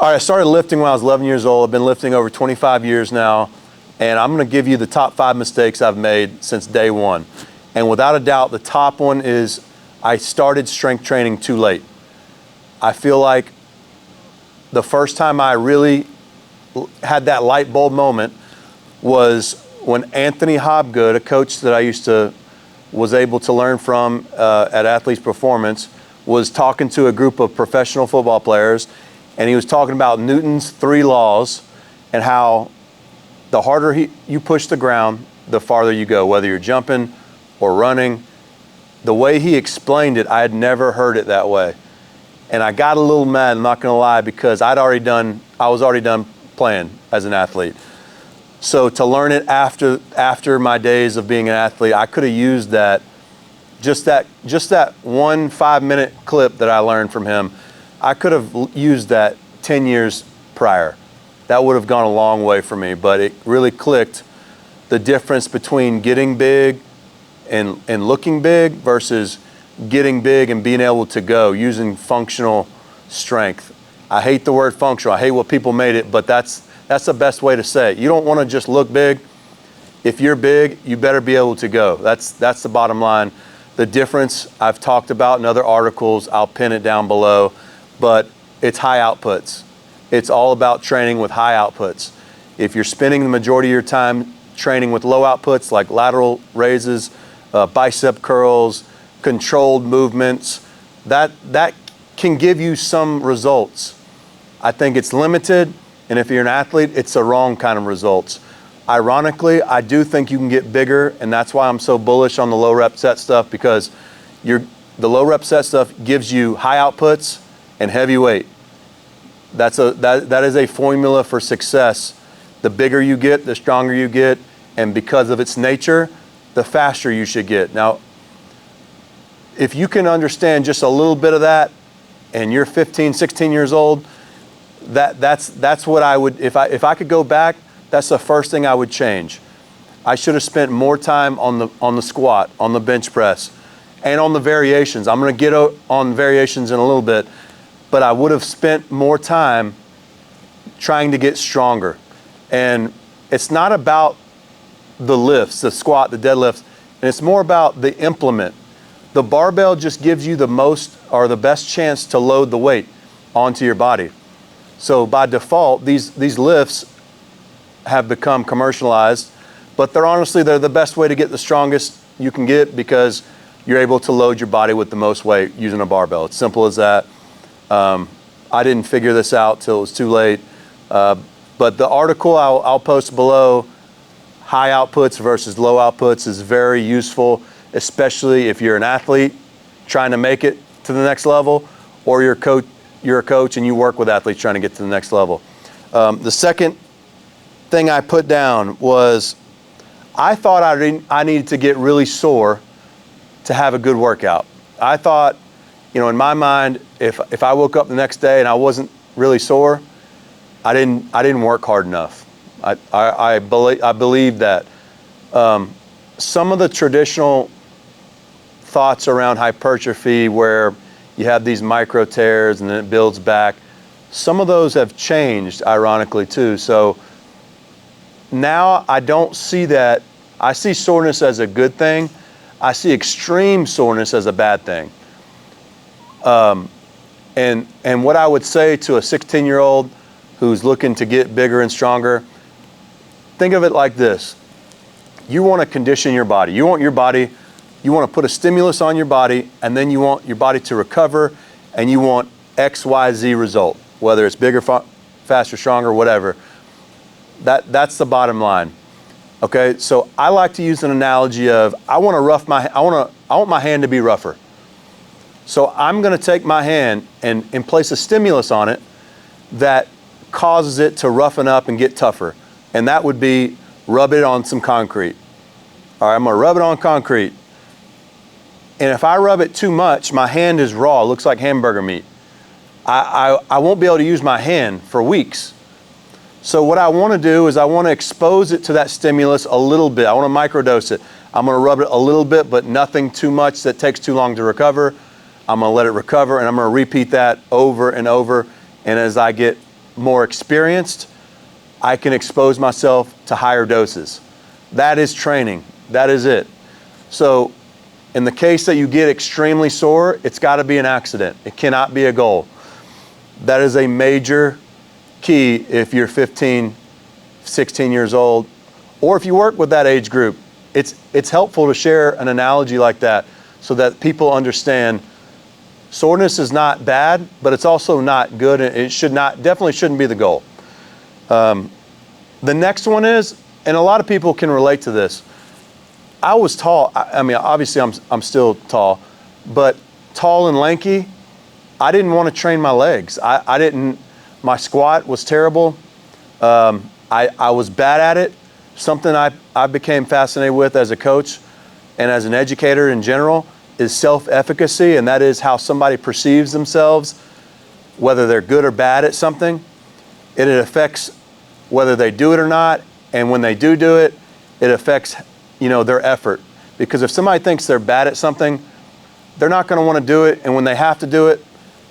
All right, I started lifting when I was 11 years old. I've been lifting over 25 years now, and I'm gonna give you the top 5 mistakes I've made since day one. And without a doubt, the top one is I started strength training too late. I feel like the first time I really had that light bulb moment was when Anthony Hobgood, a coach that I was able to learn from at Athletes Performance, was talking to a group of professional football players, and he was talking about Newton's 3 laws and how the harder you push the ground, the farther you go, whether you're jumping or running. The way he explained it, I had never heard it that way. And I got a little mad, I'm not gonna lie, because I was already done playing as an athlete. So to learn it after my days of being an athlete, I could have used that, just that 1 5-minute clip that I learned from him. I could have used that 10 years prior. That would have gone a long way for me, but it really clicked the difference between getting big and looking big versus getting big and being able to go using functional strength. I hate the word functional. I hate what people made it, but that's the best way to say it. You don't want to just look big. If you're big, you better be able to go. That's the bottom line. The difference I've talked about in other articles, I'll pin it down below, but it's high outputs. It's all about training with high outputs. If you're spending the majority of your time training with low outputs like lateral raises, bicep curls, controlled movements, that can give you some results. I think it's limited, and if you're an athlete, it's the wrong kind of results. Ironically, I do think you can get bigger, and that's why I'm so bullish on the low rep set stuff, because the low rep set stuff gives you high outputs and heavy weight. That is a formula for success. The bigger you get, the stronger you get, and because of its nature, the faster you should get. Now, if you can understand just a little bit of that, and you're 15, 16 years old, that's what I would, if I could go back, that's the first thing I would change. I should have spent more time on the squat, on the bench press, and on the variations. I'm gonna get on variations in a little bit, but I would have spent more time trying to get stronger. And it's not about the lifts, the squat, the deadlifts, and it's more about the implement. The barbell just gives you the most or the best chance to load the weight onto your body. So by default, these lifts have become commercialized, but they're the best way to get the strongest you can get, because you're able to load your body with the most weight using a barbell. It's simple as that. I didn't figure this out till it was too late, but the article I'll post below, high outputs versus low outputs, is very useful, especially if you're an athlete trying to make it to the next level, or you're a coach and you work with athletes trying to get to the next level. The second thing I put down was I thought I needed to get really sore to have a good workout. I thought, in my mind, if I woke up the next day and I wasn't really sore, I didn't work hard enough. I believe that. Some of the traditional thoughts around hypertrophy, where you have these micro tears and then it builds back, some of those have changed, ironically, too. So now I don't see that. I see soreness as a good thing. I see extreme soreness as a bad thing. And what I would say to a 16-year-old who's looking to get bigger and stronger, think of it like this. You want to condition your body. You want to put a stimulus on your body, and then you want your body to recover, and you want X, Y, Z result, whether it's bigger, faster, stronger, whatever. That's the bottom line. Okay, so I like to use an analogy of I want my hand to be rougher. So I'm going to take my hand and place a stimulus on it that causes it to roughen up and get tougher. And that would be rub it on some concrete. All right, I'm going to rub it on concrete. And if I rub it too much, my hand is raw. It looks like hamburger meat. I won't be able to use my hand for weeks. So what I want to do is I want to expose it to that stimulus a little bit. I want to microdose it. I'm going to rub it a little bit, but nothing too much that takes too long to recover. I'm going to let it recover, and I'm going to repeat that over and over. And as I get more experienced, I can expose myself to higher doses. That is training. That is it. So in the case that you get extremely sore, it's got to be an accident. It cannot be a goal. That is a major key if you're 15, 16 years old, or if you work with that age group. It's helpful to share an analogy like that so that people understand soreness is not bad, but it's also not good. And it definitely shouldn't be the goal. The next one is, and a lot of people can relate to this. I was tall. I mean, obviously I'm still tall, but tall and lanky. I didn't want to train my legs. My squat was terrible. I was bad at it. Something I became fascinated with as a coach and as an educator in general is self-efficacy, and that is how somebody perceives themselves, whether they're good or bad at something. It affects whether they do it or not, and when they do it, it affects, their effort. Because if somebody thinks they're bad at something, they're not going to want to do it, and when they have to do it,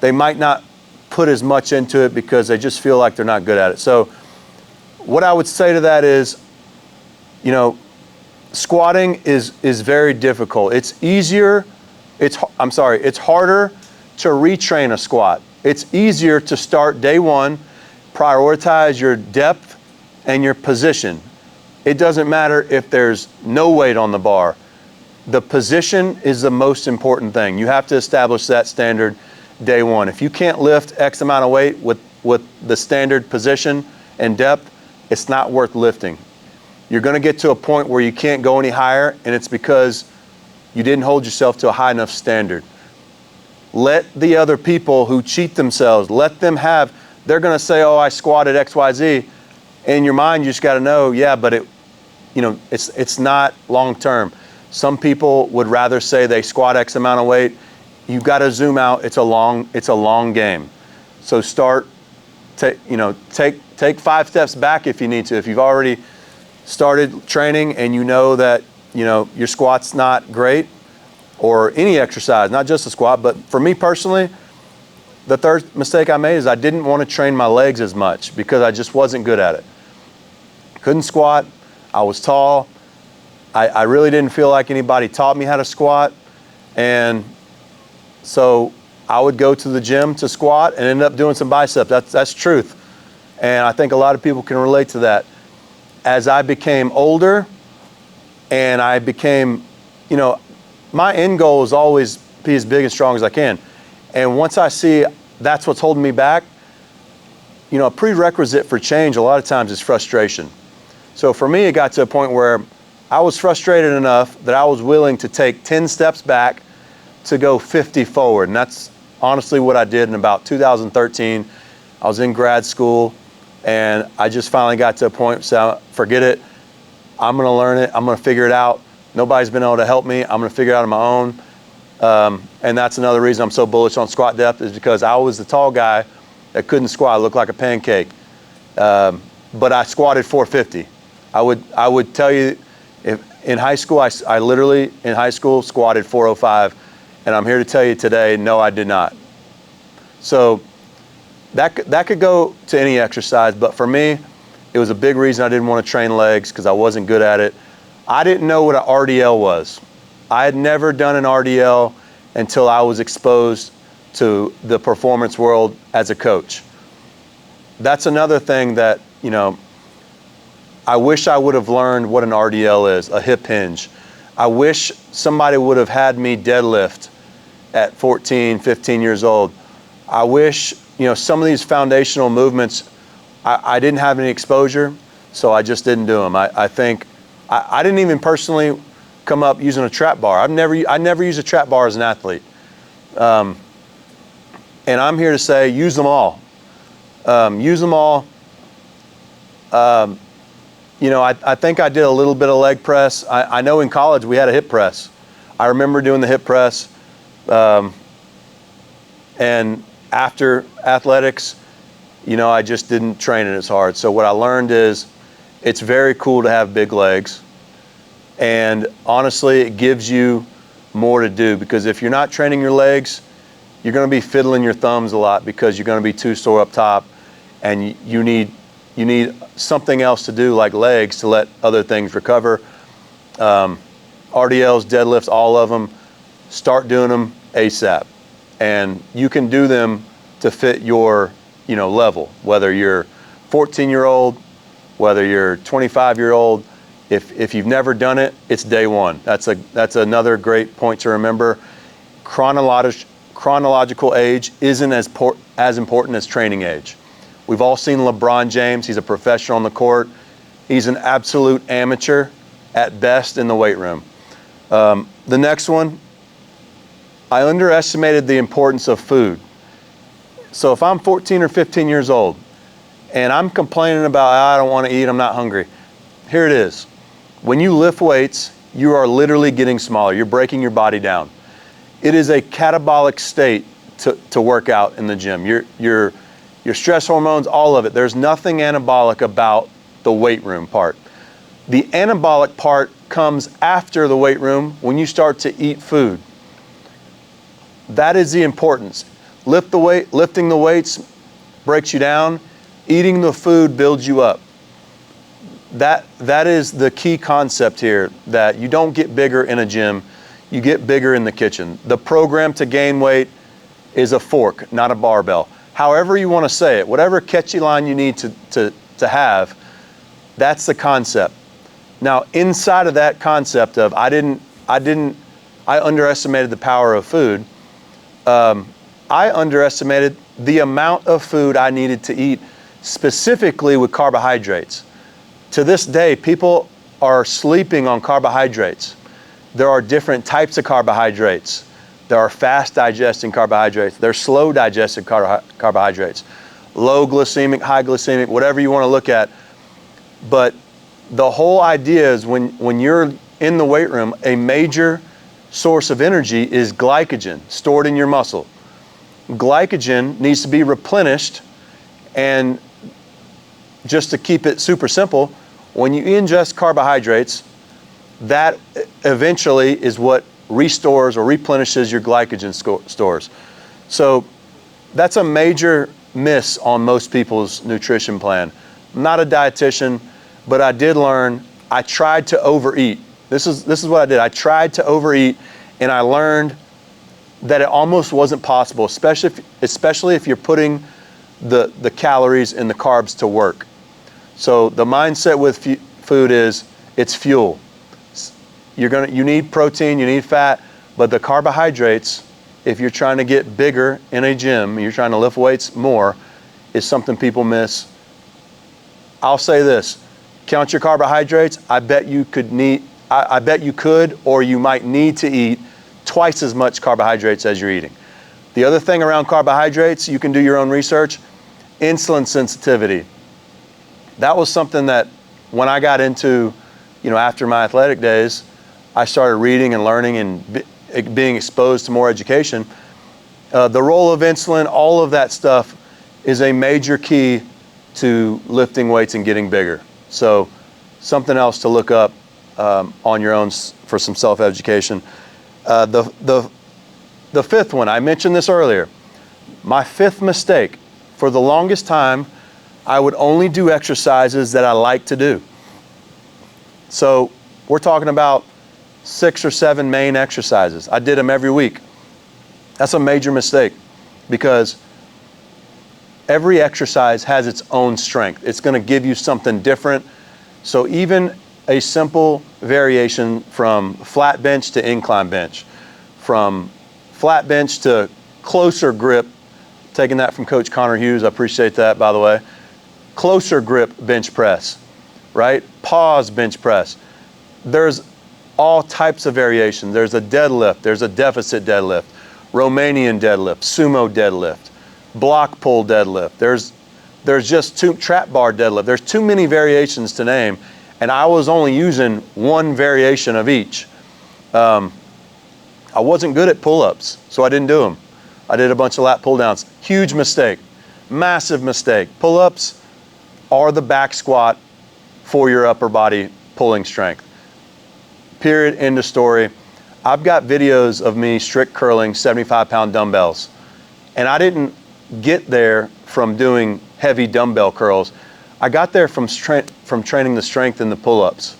they might not put as much into it because they just feel like they're not good at it. So what I would say to that is, squatting is very difficult. It's harder to retrain a squat. It's easier to start day one, prioritize your depth and your position. It doesn't matter if there's no weight on the bar. The position is the most important thing. You have to establish that standard day one. If you can't lift X amount of weight with the standard position and depth, it's not worth lifting. You're going to get to a point where you can't go any higher, and it's because you didn't hold yourself to a high enough standard. Let the other people who cheat themselves, let them have, they're going to say, oh, I squatted X, Y, Z. In your mind, you just got to know, yeah, but it's not long term. Some people would rather say they squat X amount of weight. You've got to zoom out. It's a long game. So take 5 steps back if you need to. If you've already started training and you know that your squat's not great, or any exercise, not just a squat, but for me personally, the third mistake I made is I didn't want to train my legs as much because I just wasn't good at it. Couldn't squat. I was tall. I really didn't feel like anybody taught me how to squat, and so I would go to the gym to squat and end up doing some biceps. That's truth, and I think a lot of people can relate to that. As I became older and I became, my end goal is always be as big and strong as I can. And once I see that's what's holding me back, a prerequisite for change a lot of times is frustration. So for me, it got to a point where I was frustrated enough that I was willing to take 10 steps back to go 50 forward. And that's honestly what I did in about 2013. I was in grad school, and I just finally got to a point, so forget it. I'm going to learn it. I'm going to figure it out. Nobody's been able to help me. I'm going to figure it out on my own. And that's another reason I'm so bullish on squat depth, is because I was the tall guy that couldn't squat. I looked like a pancake. But I squatted 450. I would tell you, if in high school, I literally in high school squatted 405. And I'm here to tell you today, no, I did not. So that could go to any exercise, but for me, it was a big reason I didn't want to train legs, because I wasn't good at it. I didn't know what an RDL was. I had never done an RDL until I was exposed to the performance world as a coach. That's another thing that, I wish I would have learned what an RDL is, a hip hinge. I wish somebody would have had me deadlift at 14, 15 years old. I wish, some of these foundational movements, I didn't have any exposure, so I just didn't do them. I think I didn't even personally come up using a trap bar. I never used a trap bar as an athlete. And I'm here to say, use them all. Use them all. I think I did a little bit of leg press. I know in college we had a hip press. I remember doing the hip press. And after athletics, I just didn't train it as hard. So what I learned is it's very cool to have big legs. And honestly, it gives you more to do, because if you're not training your legs, you're going to be fiddling your thumbs a lot because you're going to be too sore up top. and you need something else to do like legs to let other things recover. RDLs, deadlifts, all of them, start doing them ASAP. And you can do them to fit your, level, whether you're 14-year-old, whether you're 25-year-old. If you've never done it, it's day one. That's another great point to remember. Chronological age isn't as important as training age. We've all seen LeBron James. He's a professional on the court. He's an absolute amateur at best in the weight room. The next one, I underestimated the importance of food. So if I'm 14 or 15 years old and I'm complaining about, I don't want to eat, I'm not hungry. Here it is. When you lift weights, you are literally getting smaller. You're breaking your body down. It is a catabolic state to work out in the gym. Your stress hormones, all of it. There's nothing anabolic about the weight room part. The anabolic part comes after the weight room when you start to eat food. That is the importance. Lifting the weights breaks you down. Eating the food builds you up. That is the key concept here, that you don't get bigger in a gym, you get bigger in the kitchen. The program to gain weight is a fork, not a barbell. However you want to say it, whatever catchy line you need to have, that's the concept. Now, inside of that concept of I underestimated the power of food, I underestimated the amount of food I needed to eat, specifically with carbohydrates. To this day, people are sleeping on carbohydrates. There are different types of carbohydrates. There are fast digesting carbohydrates. There's slow digested carbohydrates. Low glycemic, high glycemic, whatever you want to look at. But the whole idea is when you're in the weight room, a major source of energy is glycogen stored in your muscle. Glycogen needs to be replenished, and just to keep it super simple, when you ingest carbohydrates, that eventually is what restores or replenishes your glycogen stores. So that's a major miss on most people's nutrition plan. I'm not a dietitian, but I did learn, I tried to overeat. This is what I did. I tried to overeat, and I learned that it almost wasn't possible, especially if you're putting the calories and the carbs to work. So the mindset with food is it's fuel. You need protein, you need fat, but the carbohydrates, if you're trying to get bigger in a gym, you're trying to lift weights more, is something people miss. I'll say this, count your carbohydrates. I bet you could, or you might need to eat twice as much carbohydrates as you're eating. The other thing around carbohydrates, you can do your own research, insulin sensitivity. That was something that when I got into, after my athletic days, I started reading and learning and being exposed to more education. The role of insulin, all of that stuff is a major key to lifting weights and getting bigger. So something else to look up on your own for some self-education. The fifth one, I mentioned this earlier. My fifth mistake, for the longest time, I would only do exercises that I like to do. So we're talking about 6 or 7 main exercises. I did them every week. That's a major mistake, because every exercise has its own strength. It's going to give you something different. So even a simple variation from flat bench to incline bench, from flat bench to closer grip, taking that from Coach Connor Hughes, I appreciate that, by the way. Closer grip bench press, right? Pause bench press. There's all types of variations. There's a deadlift, there's a deficit deadlift, Romanian deadlift, sumo deadlift, block pull deadlift. There's just trap bar deadlift. There's too many variations to name, and I was only using one variation of each. I wasn't good at pull-ups, so I didn't do them. I did a bunch of lat pull-downs. Huge mistake, massive mistake. Pull-ups are the back squat for your upper body pulling strength. Period, end of story. I've got videos of me strict curling 75-pound dumbbells, and I didn't get there from doing heavy dumbbell curls. I got there from training the strength in the pull-ups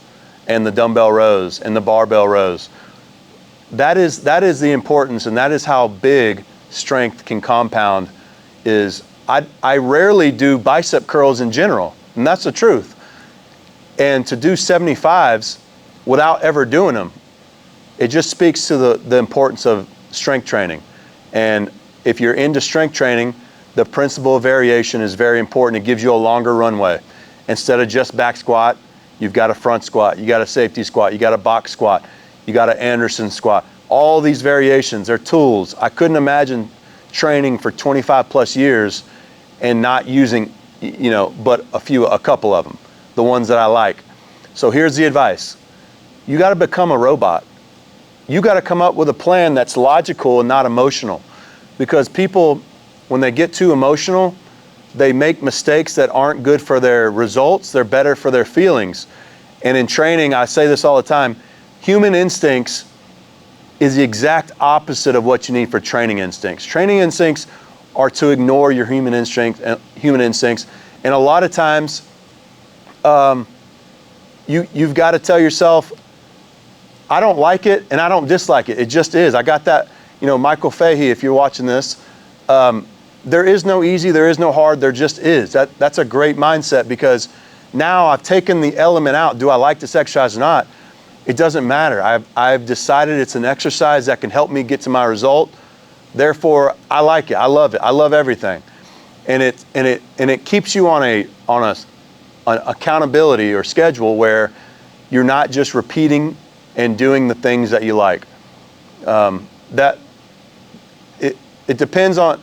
and the dumbbell rows and the barbell rows. That is the importance, and that is how big strength can compound. Is I rarely do bicep curls in general, and that's the truth. And to do 75s without ever doing them, it just speaks to the importance of strength training. And if you're into strength training, the principle of variation is very important. It gives you a longer runway. Instead of just back squat, you've got a front squat, you got a safety squat, you got a box squat, you got an Anderson squat. All these variations, they're tools. I couldn't imagine training for 25 plus years and not using, but a couple of them, the ones that I like. So here's the advice. You got to become a robot. You got to come up with a plan that's logical and not emotional. Because people, when they get too emotional, they make mistakes that aren't good for their results. They're better for their feelings. And in training, I say this all the time, human instincts is the exact opposite of what you need for training instincts. Training instincts are to ignore your human instincts. And a lot of times, you've got to tell yourself, I don't like it and I don't dislike it. It just is. I got that, Michael Fahey, if you're watching this, there is no easy, there is no hard, there just is. That's a great mindset, because now I've taken the element out. Do I like this exercise or not? It doesn't matter. I've decided it's an exercise that can help me get to my result. Therefore, I like it. I love it. I love everything. And it keeps you on an accountability or schedule where you're not just repeating and doing the things that you like. It depends on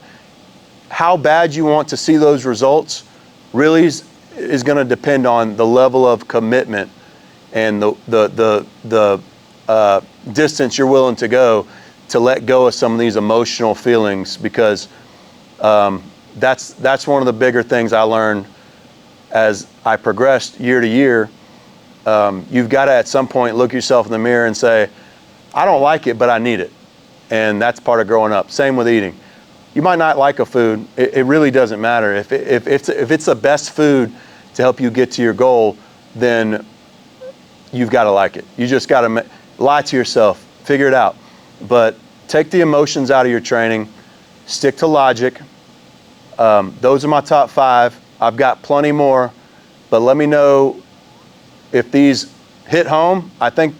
how bad you want to see those results. Really is going to depend on the level of commitment and the distance you're willing to go to let go of some of these emotional feelings, because that's one of the bigger things I learned as I progressed year to year. You've got to at some point look yourself in the mirror and say, I don't like it, but I need it. And that's part of growing up. Same with eating. You might not like a food. It really doesn't matter. If it's the best food to help you get to your goal, then you've got to like it. You just got to lie to yourself, figure it out. But take the emotions out of your training, stick to logic. Those are my top 5. I've got plenty more, but let me know if these hit home. I think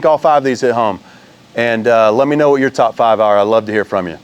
all 5 of these hit home. And let me know what your top 5 are. I'd love to hear from you.